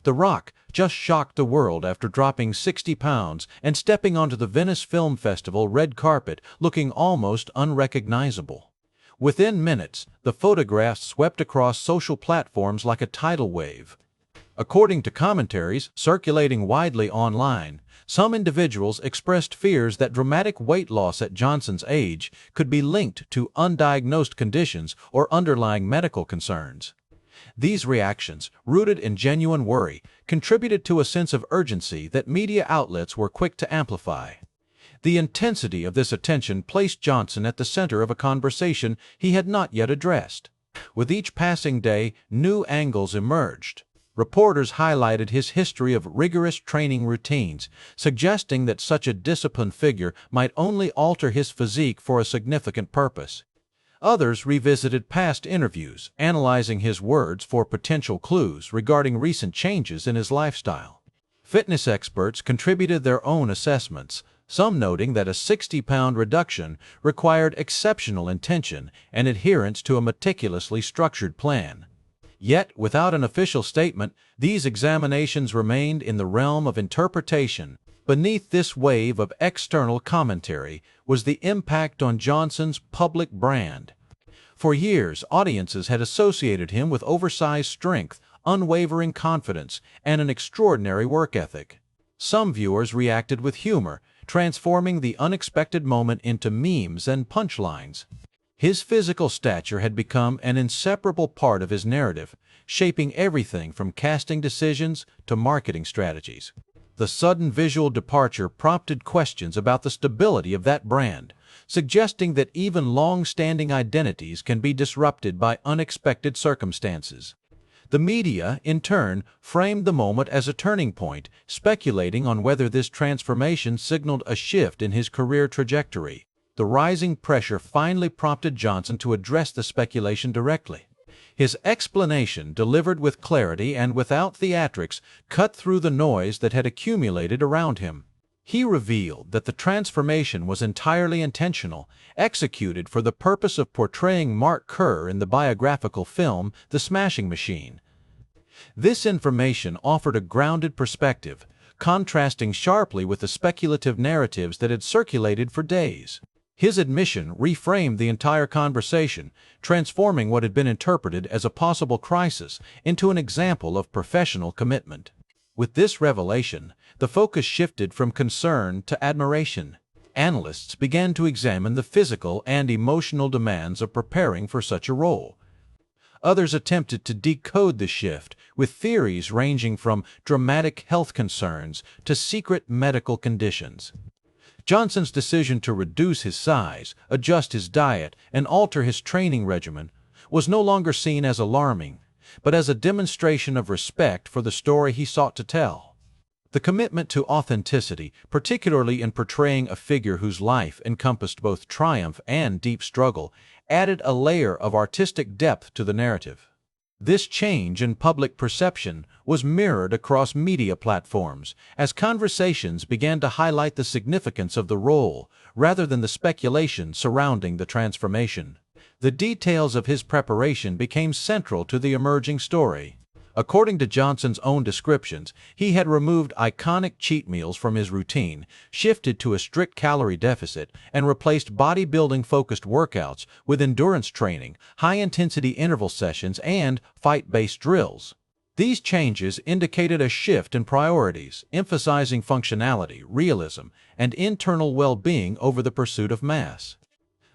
The Rock just shocked the world after dropping 60 pounds and stepping onto the Venice Film Festival red carpet looking almost unrecognizable. Within minutes, the photographs swept across social platforms like a tidal wave. According to commentaries circulating widely online, some individuals expressed fears that dramatic weight loss at Johnson's age could be linked to undiagnosed conditions or underlying medical concerns. These reactions, rooted in genuine worry, contributed to a sense of urgency that media outlets were quick to amplify. The intensity of this attention placed Johnson at the center of a conversation he had not yet addressed. With each passing day, new angles emerged. Reporters highlighted his history of rigorous training routines, suggesting that such a disciplined figure might only alter his physique for a significant purpose. Others revisited past interviews, analyzing his words for potential clues regarding recent changes in his lifestyle. Fitness experts contributed their own assessments, some noting that a 60-pound reduction required exceptional intention and adherence to a meticulously structured plan. Yet, without an official statement, these examinations remained in the realm of interpretation. Beneath this wave of external commentary was the impact on Johnson's public brand. For years, audiences had associated him with oversized strength, unwavering confidence, and an extraordinary work ethic. Some viewers reacted with humor, transforming the unexpected moment into memes and punchlines. His physical stature had become an inseparable part of his narrative, shaping everything from casting decisions to marketing strategies. The sudden visual departure prompted questions about the stability of that brand, suggesting that even long-standing identities can be disrupted by unexpected circumstances. The media, in turn, framed the moment as a turning point, speculating on whether this transformation signaled a shift in his career trajectory. The rising pressure finally prompted Johnson to address the speculation directly. His explanation, delivered with clarity and without theatrics, cut through the noise that had accumulated around him. He revealed that the transformation was entirely intentional, executed for the purpose of portraying Mark Kerr in the biographical film The Smashing Machine. This information offered a grounded perspective, contrasting sharply with the speculative narratives that had circulated for days. His admission reframed the entire conversation, transforming what had been interpreted as a possible crisis into an example of professional commitment. With this revelation, the focus shifted from concern to admiration. Analysts began to examine the physical and emotional demands of preparing for such a role. Others attempted to decode the shift, with theories ranging from dramatic health concerns to secret medical conditions. Johnson's decision to reduce his size, adjust his diet, and alter his training regimen was no longer seen as alarming, but as a demonstration of respect for the story he sought to tell. The commitment to authenticity, particularly in portraying a figure whose life encompassed both triumph and deep struggle, added a layer of artistic depth to the narrative. This change in public perception was mirrored across media platforms as conversations began to highlight the significance of the role rather than the speculation surrounding the transformation. The details of his preparation became central to the emerging story. According to Johnson's own descriptions, he had removed iconic cheat meals from his routine, shifted to a strict calorie deficit, and replaced bodybuilding-focused workouts with endurance training, high-intensity interval sessions, and fight-based drills. These changes indicated a shift in priorities, emphasizing functionality, realism, and internal well-being over the pursuit of mass.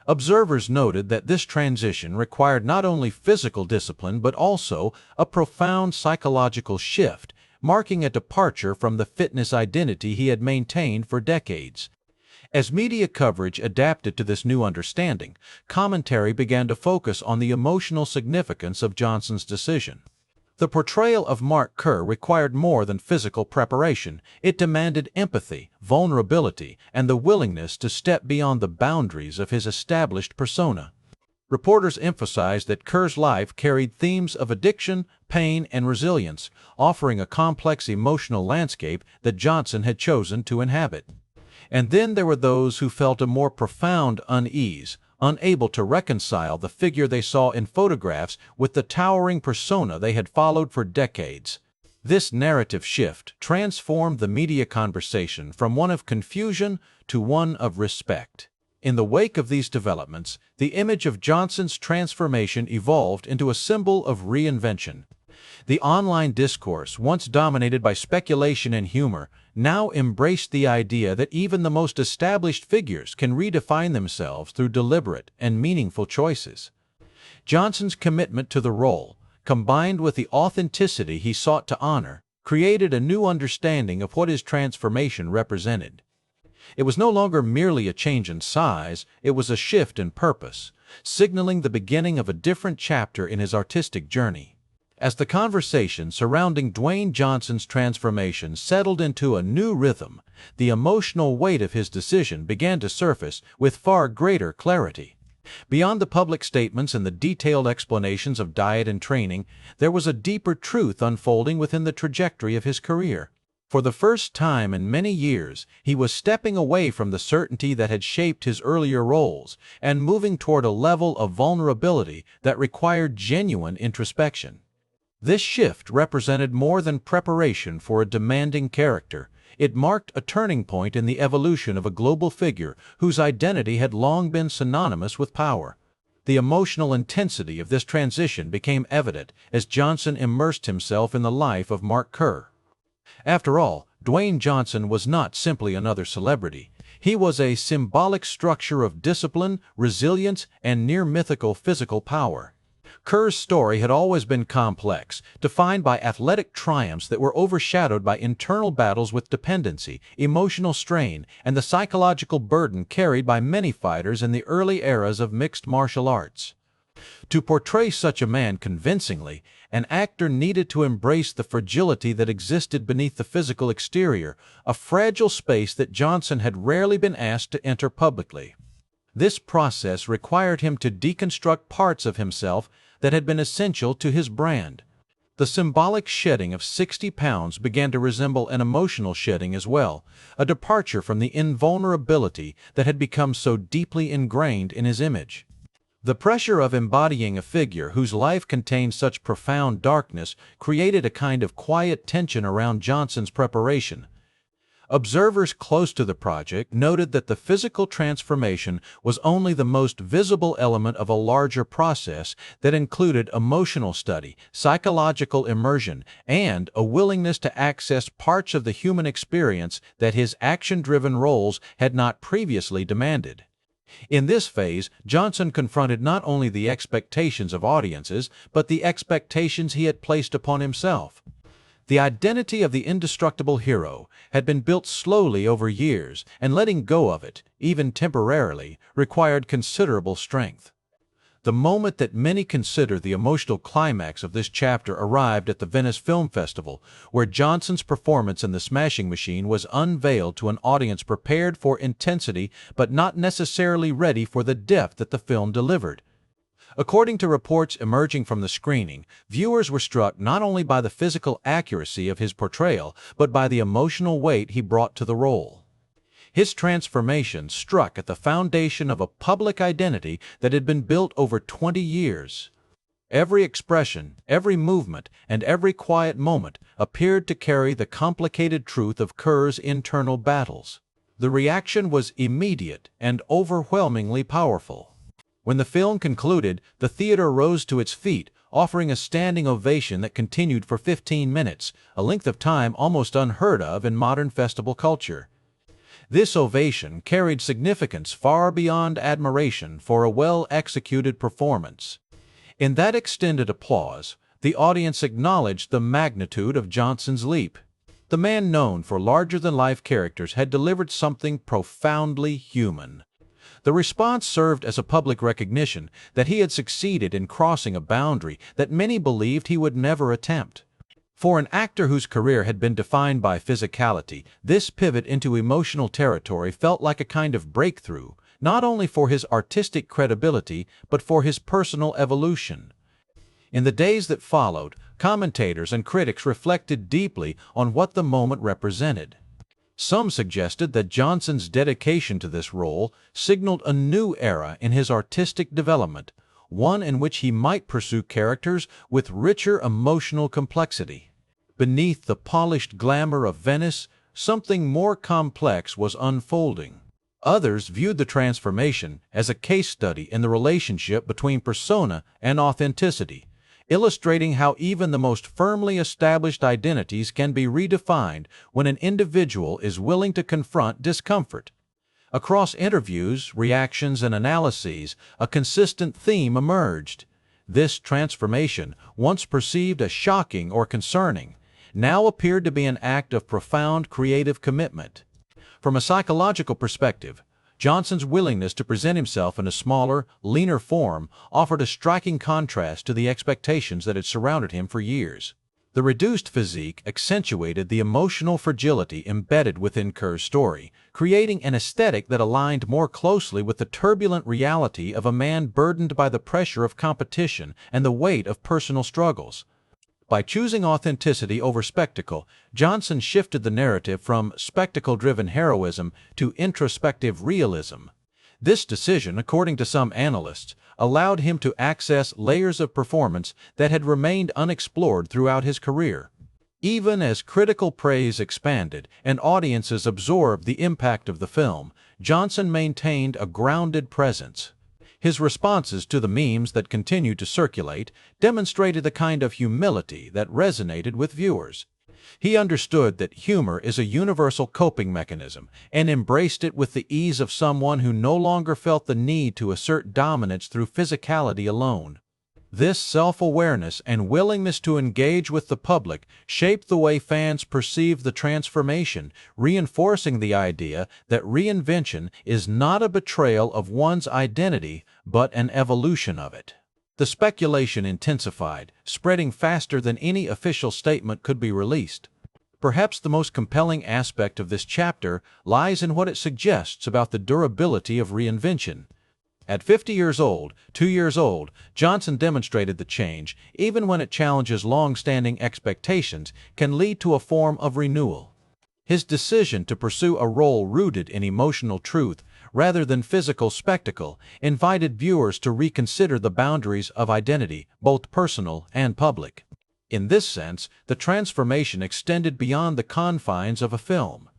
Observers noted that this transition required not only physical discipline but also a profound psychological shift, marking a departure from the fitness identity he had maintained for decades. As media coverage adapted to this new understanding, commentary began to focus on the emotional significance of Johnson's decision. The portrayal of Mark Kerr required more than physical preparation. It demanded empathy, vulnerability, and the willingness to step beyond the boundaries of his established persona. Reporters emphasized that Kerr's life carried themes of addiction, pain, and resilience, offering a complex emotional landscape that Johnson had chosen to inhabit. And then there were those who felt a more profound unease, unable to reconcile the figure they saw in photographs with the towering persona they had followed for decades. This narrative shift transformed the media conversation from one of confusion to one of respect. In the wake of these developments, the image of Johnson's transformation evolved into a symbol of reinvention. The online discourse, once dominated by speculation and humor, now embraced the idea that even the most established figures can redefine themselves through deliberate and meaningful choices. Johnson's commitment to the role, combined with the authenticity he sought to honor, created a new understanding of what his transformation represented. It was no longer merely a change in size, it was a shift in purpose, signaling the beginning of a different chapter in his artistic journey. As the conversation surrounding Dwayne Johnson's transformation settled into a new rhythm, the emotional weight of his decision began to surface with far greater clarity. Beyond the public statements and the detailed explanations of diet and training, there was a deeper truth unfolding within the trajectory of his career. For the first time in many years, he was stepping away from the certainty that had shaped his earlier roles and moving toward a level of vulnerability that required genuine introspection. This shift represented more than preparation for a demanding character. It marked a turning point in the evolution of a global figure whose identity had long been synonymous with power. The emotional intensity of this transition became evident as Johnson immersed himself in the life of Mark Kerr. After all, Dwayne Johnson was not simply another celebrity. He was a symbolic structure of discipline, resilience, and near-mythical physical power. Kerr's story had always been complex, defined by athletic triumphs that were overshadowed by internal battles with dependency, emotional strain, and the psychological burden carried by many fighters in the early eras of mixed martial arts. To portray such a man convincingly, an actor needed to embrace the fragility that existed beneath the physical exterior, a fragile space that Johnson had rarely been asked to enter publicly. This process required him to deconstruct parts of himself that had been essential to his brand. The symbolic shedding of 60 pounds began to resemble an emotional shedding as well, a departure from the invulnerability that had become so deeply ingrained in his image. The pressure of embodying a figure whose life contained such profound darkness created a kind of quiet tension around Johnson's preparation. Observers close to the project noted that the physical transformation was only the most visible element of a larger process that included emotional study, psychological immersion, and a willingness to access parts of the human experience that his action-driven roles had not previously demanded. In this phase, Johnson confronted not only the expectations of audiences, but the expectations he had placed upon himself. The identity of the indestructible hero had been built slowly over years, and letting go of it, even temporarily, required considerable strength. The moment that many consider the emotional climax of this chapter arrived at the Venice Film Festival, where Johnson's performance in The Smashing Machine was unveiled to an audience prepared for intensity but not necessarily ready for the depth that the film delivered. According to reports emerging from the screening, viewers were struck not only by the physical accuracy of his portrayal, but by the emotional weight he brought to the role. His transformation struck at the foundation of a public identity that had been built over 20 years. Every expression, every movement, and every quiet moment appeared to carry the complicated truth of Kerr's internal battles. The reaction was immediate and overwhelmingly powerful. When the film concluded, the theater rose to its feet, offering a standing ovation that continued for 15 minutes, a length of time almost unheard of in modern festival culture. This ovation carried significance far beyond admiration for a well-executed performance. In that extended applause, the audience acknowledged the magnitude of Johnson's leap. The man known for larger-than-life characters had delivered something profoundly human. The response served as a public recognition that he had succeeded in crossing a boundary that many believed he would never attempt. For an actor whose career had been defined by physicality, this pivot into emotional territory felt like a kind of breakthrough, not only for his artistic credibility, but for his personal evolution. In the days that followed, commentators and critics reflected deeply on what the moment represented. Some suggested that Johnson's dedication to this role signaled a new era in his artistic development, one in which he might pursue characters with richer emotional complexity. Beneath the polished glamour of Venice, something more complex was unfolding. Others viewed the transformation as a case study in the relationship between persona and authenticity, illustrating how even the most firmly established identities can be redefined when an individual is willing to confront discomfort. Across interviews, reactions, and analyses, a consistent theme emerged. This transformation, once perceived as shocking or concerning, now appeared to be an act of profound creative commitment. From a psychological perspective, Johnson's willingness to present himself in a smaller, leaner form offered a striking contrast to the expectations that had surrounded him for years. The reduced physique accentuated the emotional fragility embedded within Kerr's story, creating an aesthetic that aligned more closely with the turbulent reality of a man burdened by the pressure of competition and the weight of personal struggles. By choosing authenticity over spectacle, Johnson shifted the narrative from spectacle-driven heroism to introspective realism. This decision, according to some analysts, allowed him to access layers of performance that had remained unexplored throughout his career. Even as critical praise expanded and audiences absorbed the impact of the film, Johnson maintained a grounded presence. His responses to the memes that continued to circulate demonstrated the kind of humility that resonated with viewers. He understood that humor is a universal coping mechanism and embraced it with the ease of someone who no longer felt the need to assert dominance through physicality alone. This self-awareness and willingness to engage with the public shaped the way fans perceived the transformation, reinforcing the idea that reinvention is not a betrayal of one's identity, but an evolution of it. The speculation intensified, spreading faster than any official statement could be released. Perhaps the most compelling aspect of this chapter lies in what it suggests about the durability of reinvention. At 50 years old, 2 years old, Johnson demonstrated that change, even when it challenges long-standing expectations, can lead to a form of renewal. His decision to pursue a role rooted in emotional truth rather than physical spectacle invited viewers to reconsider the boundaries of identity, both personal and public. In this sense, the transformation extended beyond the confines of a film.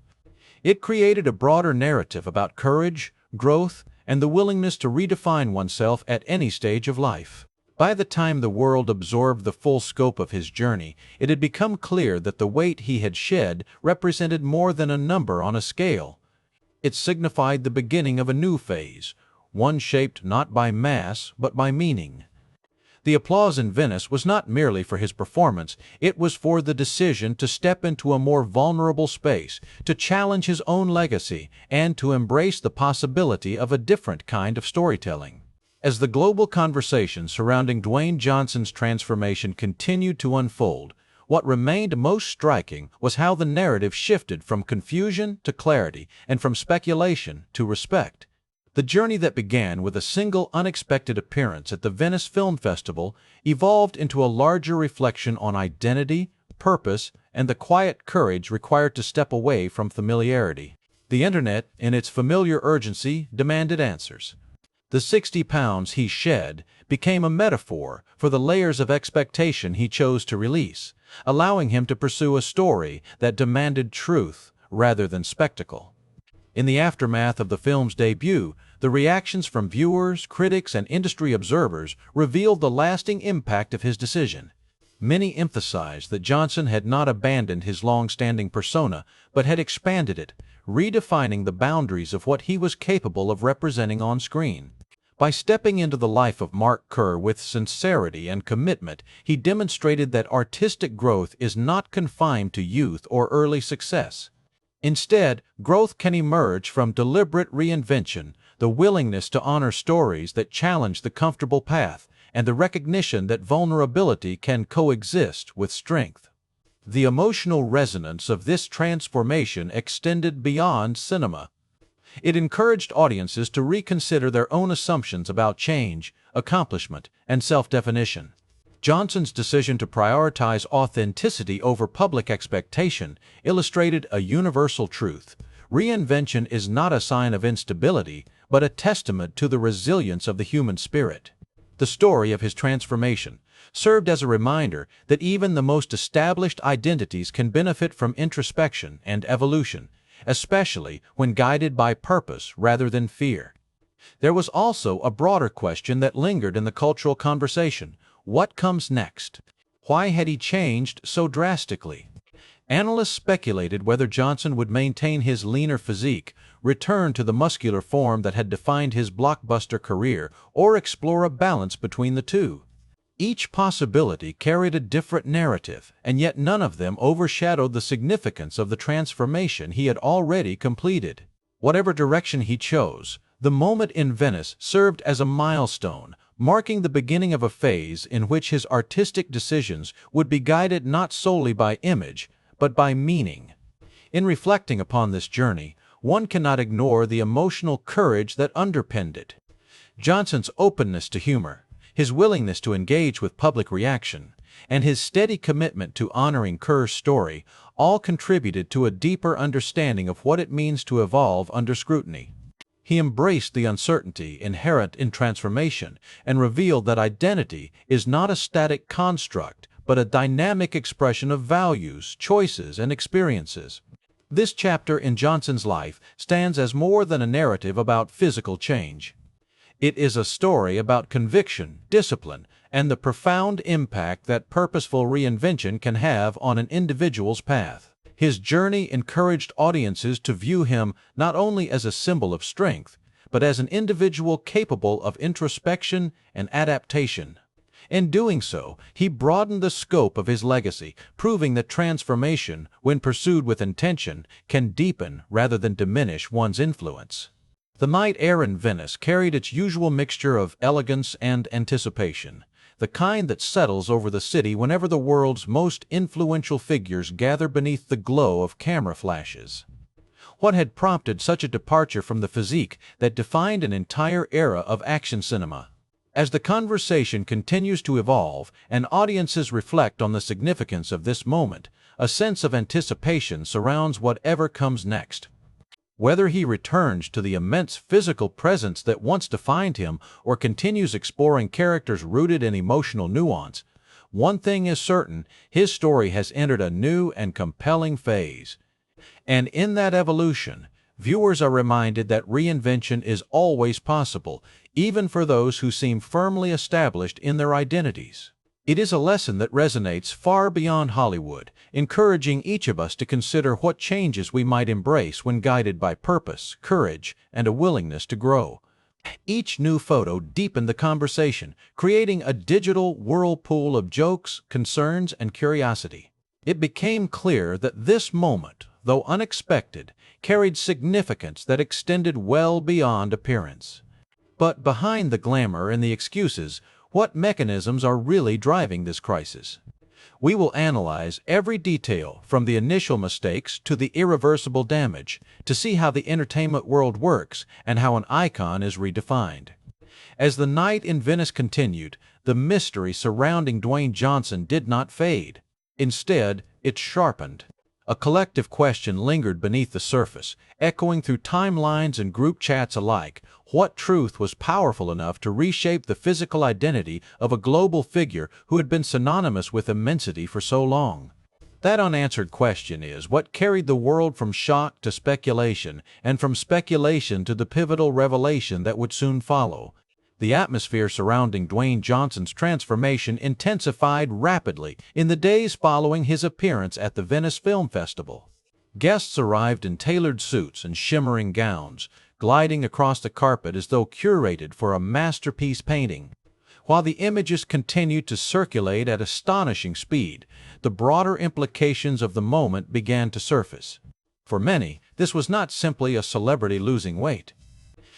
It created a broader narrative about courage, growth, and the willingness to redefine oneself at any stage of life. By the time the world absorbed the full scope of his journey, it had become clear that the weight he had shed represented more than a number on a scale. It signified the beginning of a new phase, one shaped not by mass but by meaning. The applause in Venice was not merely for his performance, it was for the decision to step into a more vulnerable space, to challenge his own legacy, and to embrace the possibility of a different kind of storytelling. As the global conversation surrounding Dwayne Johnson's transformation continued to unfold, what remained most striking was how the narrative shifted from confusion to clarity and from speculation to respect. The journey that began with a single unexpected appearance at the Venice Film Festival evolved into a larger reflection on identity, purpose, and the quiet courage required to step away from familiarity. The Internet, in its familiar urgency, demanded answers. The 60 pounds he shed became a metaphor for the layers of expectation he chose to release, allowing him to pursue a story that demanded truth rather than spectacle. In the aftermath of the film's debut, the reactions from viewers, critics, and industry observers revealed the lasting impact of his decision. Many emphasized that Johnson had not abandoned his long-standing persona, but had expanded it, redefining the boundaries of what he was capable of representing on screen. By stepping into the life of Mark Kerr with sincerity and commitment, he demonstrated that artistic growth is not confined to youth or early success. Instead, growth can emerge from deliberate reinvention, the willingness to honor stories that challenge the comfortable path, and the recognition that vulnerability can coexist with strength. The emotional resonance of this transformation extended beyond cinema. It encouraged audiences to reconsider their own assumptions about change, accomplishment, and self-definition. Johnson's decision to prioritize authenticity over public expectation illustrated a universal truth. Reinvention is not a sign of instability, but a testament to the resilience of the human spirit. The story of his transformation, served as a reminder that even the most established identities can benefit from introspection and evolution, especially when guided by purpose rather than fear. There was also a broader question that lingered in the cultural conversation. What comes next? Why had he changed so drastically? Analysts speculated whether Johnson would maintain his leaner physique, return to the muscular form that had defined his blockbuster career, or explore a balance between the two. Each possibility carried a different narrative, and yet none of them overshadowed the significance of the transformation he had already completed. Whatever direction he chose, the moment in Venice served as a milestone, marking the beginning of a phase in which his artistic decisions would be guided not solely by image, but by meaning. In reflecting upon this journey, one cannot ignore the emotional courage that underpinned it. Johnson's openness to humor, his willingness to engage with public reaction, and his steady commitment to honoring Kerr's story all contributed to a deeper understanding of what it means to evolve under scrutiny. He embraced the uncertainty inherent in transformation and revealed that identity is not a static construct, but a dynamic expression of values, choices, and experiences. This chapter in Johnson's life stands as more than a narrative about physical change. It is a story about conviction, discipline, and the profound impact that purposeful reinvention can have on an individual's path. His journey encouraged audiences to view him not only as a symbol of strength, but as an individual capable of introspection and adaptation. In doing so, he broadened the scope of his legacy, proving that transformation, when pursued with intention, can deepen rather than diminish one's influence. The night air in Venice carried its usual mixture of elegance and anticipation, the kind that settles over the city whenever the world's most influential figures gather beneath the glow of camera flashes. What had prompted such a departure from the physique that defined an entire era of action cinema? As the conversation continues to evolve and audiences reflect on the significance of this moment, a sense of anticipation surrounds whatever comes next. Whether he returns to the immense physical presence that once defined him or continues exploring characters rooted in emotional nuance, one thing is certain: his story has entered a new and compelling phase. And in that evolution, viewers are reminded that reinvention is always possible, even for those who seem firmly established in their identities. It is a lesson that resonates far beyond Hollywood, encouraging each of us to consider what changes we might embrace when guided by purpose, courage, and a willingness to grow. Each new photo deepened the conversation, creating a digital whirlpool of jokes, concerns, and curiosity. It became clear that this moment, though unexpected, carried significance that extended well beyond appearance. But behind the glamour and the excuses, what mechanisms are really driving this crisis? We will analyze every detail, from the initial mistakes to the irreversible damage, to see how the entertainment world works and how an icon is redefined. As the night in Venice continued, the mystery surrounding Dwayne Johnson did not fade. Instead, it sharpened. A collective question lingered beneath the surface, echoing through timelines and group chats alike. What truth was powerful enough to reshape the physical identity of a global figure who had been synonymous with immensity for so long? That unanswered question is what carried the world from shock to speculation, and from speculation to the pivotal revelation that would soon follow. The atmosphere surrounding Dwayne Johnson's transformation intensified rapidly in the days following his appearance at the Venice Film Festival. Guests arrived in tailored suits and shimmering gowns, gliding across the carpet as though curated for a masterpiece painting. While the images continued to circulate at astonishing speed, the broader implications of the moment began to surface. For many, this was not simply a celebrity losing weight.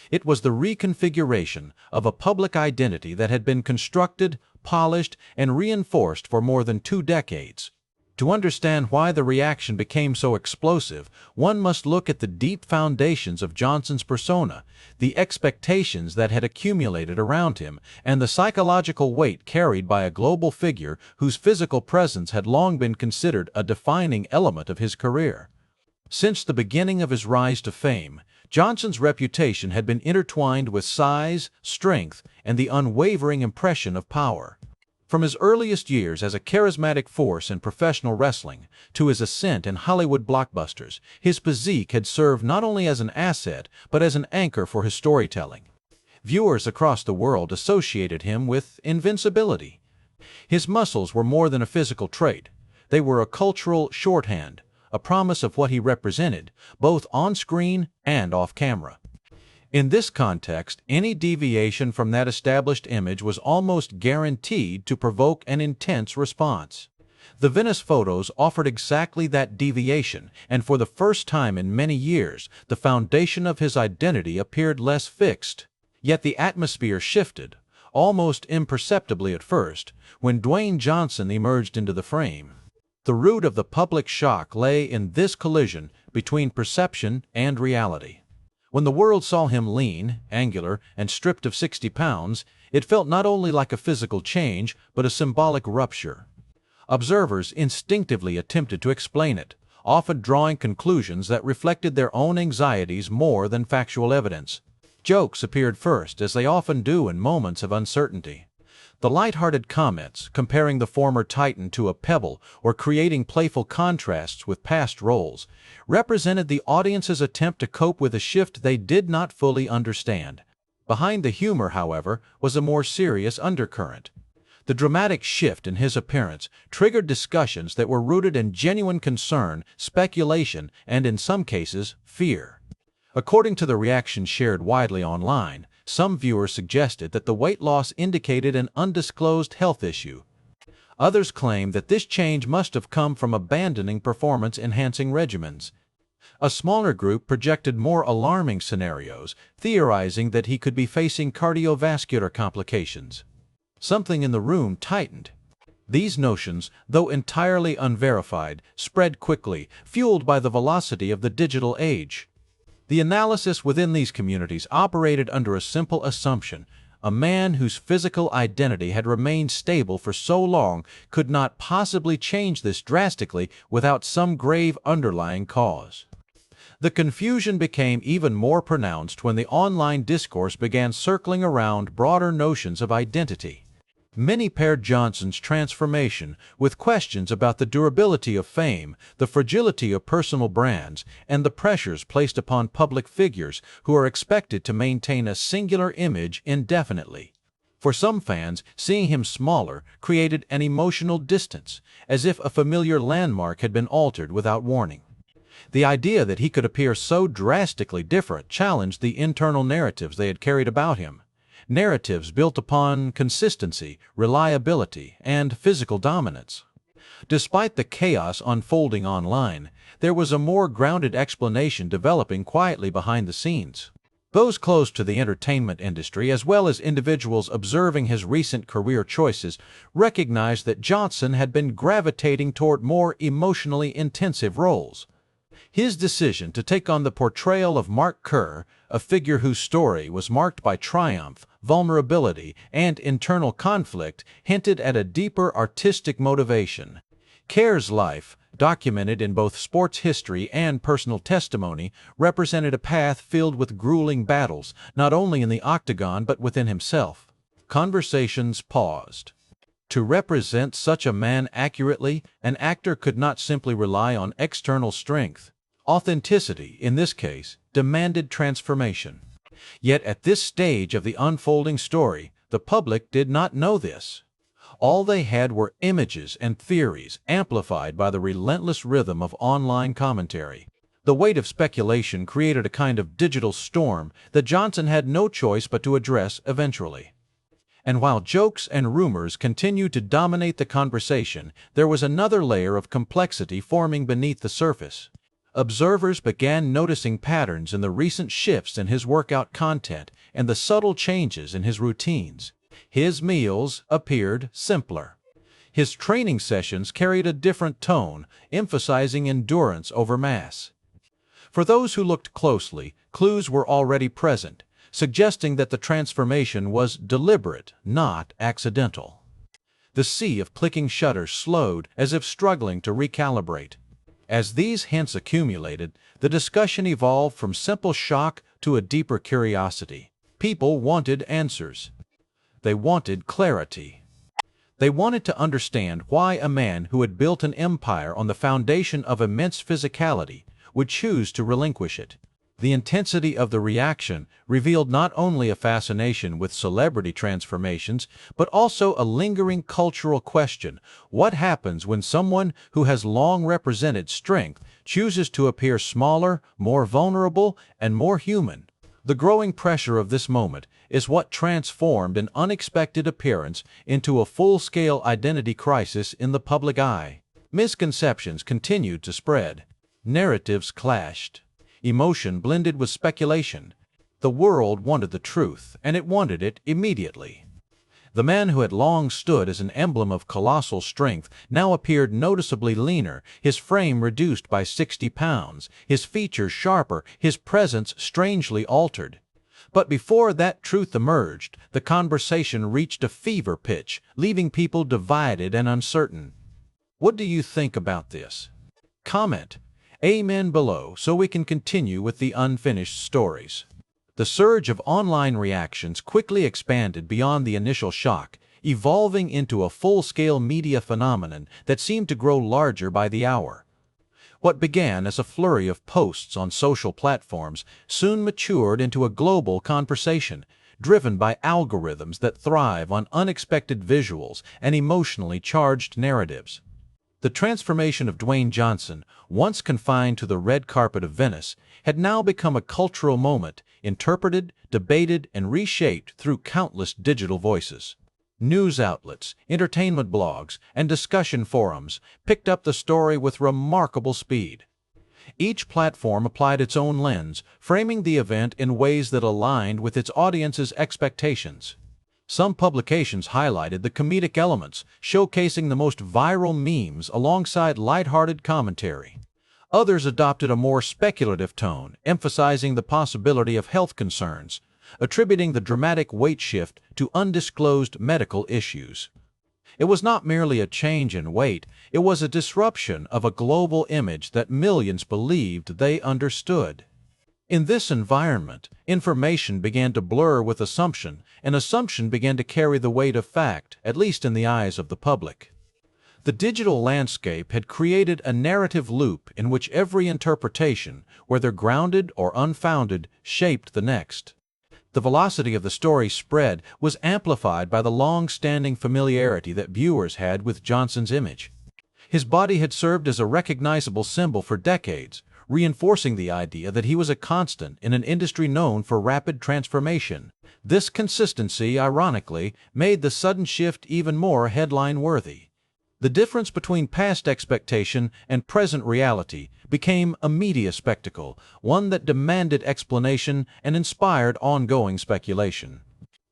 It was the reconfiguration of a public identity that had been constructed, polished, and reinforced for more than 2 decades. To understand why the reaction became so explosive, one must look at the deep foundations of Johnson's persona, the expectations that had accumulated around him, and the psychological weight carried by a global figure whose physical presence had long been considered a defining element of his career. Since the beginning of his rise to fame, Johnson's reputation had been intertwined with size, strength, and the unwavering impression of power. From his earliest years as a charismatic force in professional wrestling to his ascent in Hollywood blockbusters, his physique had served not only as an asset but as an anchor for his storytelling. Viewers across the world associated him with invincibility. His muscles were more than a physical trait. They were a cultural shorthand, a promise of what he represented, both on-screen and off-camera. In this context, any deviation from that established image was almost guaranteed to provoke an intense response. The Venice photos offered exactly that deviation, and for the first time in many years, the foundation of his identity appeared less fixed. Yet the atmosphere shifted, almost imperceptibly at first, when Dwayne Johnson emerged into the frame. The root of the public shock lay in this collision between perception and reality. When the world saw him lean, angular, and stripped of 60 pounds, it felt not only like a physical change, but a symbolic rupture. Observers instinctively attempted to explain it, often drawing conclusions that reflected their own anxieties more than factual evidence. Jokes appeared first, as they often do in moments of uncertainty. The light-hearted comments, comparing the former Titan to a pebble or creating playful contrasts with past roles, represented the audience's attempt to cope with a shift they did not fully understand. Behind the humor, however, was a more serious undercurrent. The dramatic shift in his appearance triggered discussions that were rooted in genuine concern, speculation, and in some cases, fear. According to the reaction shared widely online, some viewers suggested that the weight loss indicated an undisclosed health issue. Others claimed that this change must have come from abandoning performance-enhancing regimens. A smaller group projected more alarming scenarios, theorizing that he could be facing cardiovascular complications. Something in the room tightened. These notions, though entirely unverified, spread quickly, fueled by the velocity of the digital age. The analysis within these communities operated under a simple assumption: a man whose physical identity had remained stable for so long could not possibly change this drastically without some grave underlying cause. The confusion became even more pronounced when the online discourse began circling around broader notions of identity. Many paired Johnson's transformation with questions about the durability of fame, the fragility of personal brands, and the pressures placed upon public figures who are expected to maintain a singular image indefinitely. For some fans, seeing him smaller created an emotional distance, as if a familiar landmark had been altered without warning. The idea that he could appear so drastically different challenged the internal narratives they had carried about him. Narratives built upon consistency, reliability, and physical dominance. Despite the chaos unfolding online, there was a more grounded explanation developing quietly behind the scenes. Those close to the entertainment industry, as well as individuals observing his recent career choices, recognized that Johnson had been gravitating toward more emotionally intensive roles. His decision to take on the portrayal of Mark Kerr, a figure whose story was marked by triumph, vulnerability, and internal conflict, hinted at a deeper artistic motivation. Kerr's life, documented in both sports history and personal testimony, represented a path filled with grueling battles, not only in the octagon but within himself. Conversations paused. To represent such a man accurately, an actor could not simply rely on external strength. Authenticity, in this case, demanded transformation. Yet at this stage of the unfolding story, the public did not know this. All they had were images and theories amplified by the relentless rhythm of online commentary. The weight of speculation created a kind of digital storm that Johnson had no choice but to address eventually. And while jokes and rumors continued to dominate the conversation, there was another layer of complexity forming beneath the surface. Observers began noticing patterns in the recent shifts in his workout content and the subtle changes in his routines. His meals appeared simpler. His training sessions carried a different tone, emphasizing endurance over mass. For those who looked closely, clues were already present, suggesting that the transformation was deliberate, not accidental. The sea of clicking shutters slowed, as if struggling to recalibrate. As these hints accumulated, the discussion evolved from simple shock to a deeper curiosity. People wanted answers. They wanted clarity. They wanted to understand why a man who had built an empire on the foundation of immense physicality would choose to relinquish it. The intensity of the reaction revealed not only a fascination with celebrity transformations, but also a lingering cultural question: what happens when someone who has long represented strength chooses to appear smaller, more vulnerable, and more human? The growing pressure of this moment is what transformed an unexpected appearance into a full-scale identity crisis in the public eye. Misconceptions continued to spread. Narratives clashed. Emotion blended with speculation. The world wanted the truth, and it wanted it immediately. The man who had long stood as an emblem of colossal strength now appeared noticeably leaner, his frame reduced by 60 pounds, his features sharper, his presence strangely altered. But before that truth emerged, the conversation reached a fever pitch, leaving people divided and uncertain. What do you think about this? Comment Amen below so we can continue with the unfinished stories. The surge of online reactions quickly expanded beyond the initial shock, evolving into a full-scale media phenomenon that seemed to grow larger by the hour. What began as a flurry of posts on social platforms soon matured into a global conversation, driven by algorithms that thrive on unexpected visuals and emotionally charged narratives. The transformation of Dwayne Johnson, once confined to the red carpet of Venice, had now become a cultural moment, interpreted, debated, and reshaped through countless digital voices. News outlets, entertainment blogs, and discussion forums picked up the story with remarkable speed. Each platform applied its own lens, framing the event in ways that aligned with its audience's expectations. Some publications highlighted the comedic elements, showcasing the most viral memes alongside lighthearted commentary. Others adopted a more speculative tone, emphasizing the possibility of health concerns, attributing the dramatic weight shift to undisclosed medical issues. It was not merely a change in weight, it was a disruption of a global image that millions believed they understood. In this environment, information began to blur with assumption, and assumption began to carry the weight of fact, at least in the eyes of the public. The digital landscape had created a narrative loop in which every interpretation, whether grounded or unfounded, shaped the next. The velocity of the story spread was amplified by the long-standing familiarity that viewers had with Johnson's image. His body had served as a recognizable symbol for decades, reinforcing the idea that he was a constant in an industry known for rapid transformation. This consistency, ironically, made the sudden shift even more headline-worthy. The difference between past expectation and present reality became a media spectacle, one that demanded explanation and inspired ongoing speculation.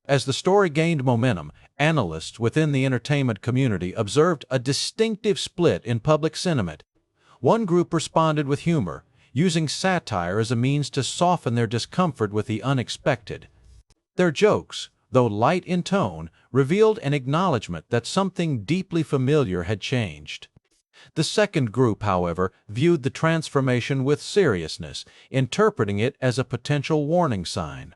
As the story gained momentum, analysts within the entertainment community observed a distinctive split in public sentiment. One group responded with humor, using satire as a means to soften their discomfort with the unexpected. Their jokes, though light in tone, revealed an acknowledgement that something deeply familiar had changed. The second group, however, viewed the transformation with seriousness, interpreting it as a potential warning sign.